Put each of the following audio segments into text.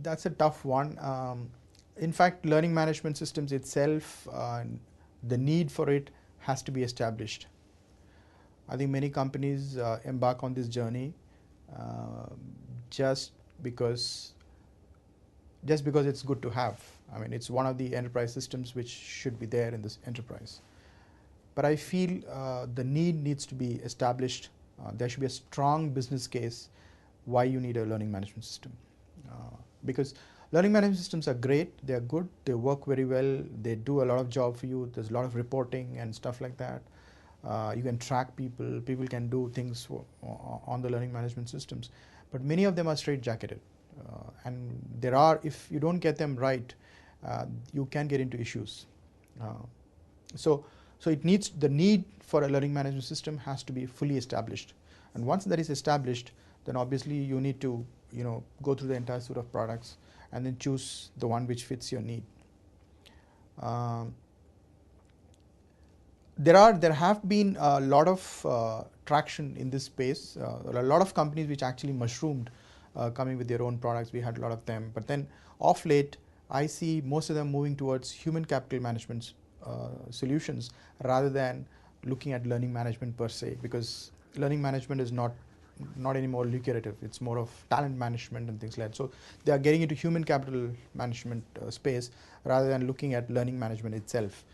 That's a tough one. In fact, learning management systems itself, the need for it has to be established. I think many companies embark on this journey uh, just because just because it's good to have. I mean, it's one of the enterprise systems which should be there in this enterprise. But I feel the need needs to be established. There should be a strong business case why you need a learning management system. Because learning management systems are great, they are good, they work very well, they do a lot of job for you, there's a lot of reporting and stuff like that. You can track people, people can do things on the learning management systems, but many of them are straitjacketed. And there are, if you don't get them right, you can get into issues. Uh, so, so it needs, the need for a learning management system has to be fully established. And once that is established, then obviously you need to, go through the entire suite of products and then choose the one which fits your need. There have been a lot of traction in this space. A lot of companies which actually mushroomed, coming with their own products. We had a lot of them, but then off late, I see most of them moving towards human capital management solutions rather than looking at learning management per se, because learning management is not anymore lucrative. It's more of talent management and things like that. So they are getting into human capital management space rather than looking at learning management itself.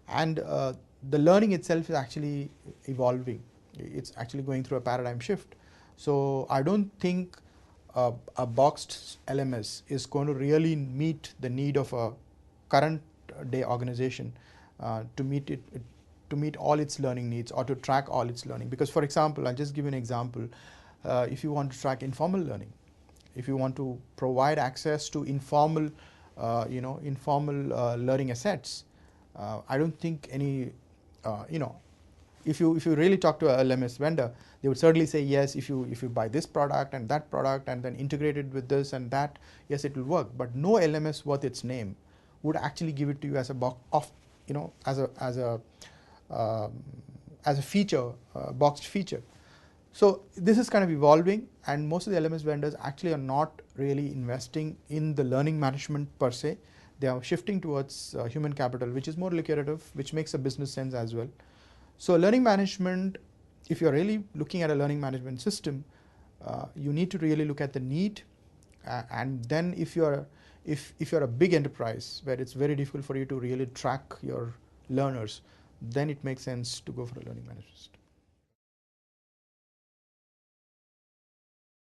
And the learning itself is actually evolving. It's actually going through a paradigm shift. So I don't think a boxed LMS is going to really meet the need of a current day organization to meet all its learning needs or to track all its learning. Because, for example, I'll just give you an example. If you want to track informal learning, if you want to provide access to informal learning assets, I don't think any, if you really talk to a LMS vendor, they would certainly say yes. If you buy this product and that product and then integrate it with this and that, yes, it will work. But no LMS worth its name would actually give it to you as a box of, as a feature, boxed feature. So this is kind of evolving, and most of the LMS vendors actually are not really investing in the learning management per se. They are shifting towards human capital, which is more lucrative, which makes a business sense as well. So learning management, if you're really looking at a learning management system, you need to really look at the need, and then if you're a big enterprise where it's very difficult for you to really track your learners, then it makes sense to go for a learning management system.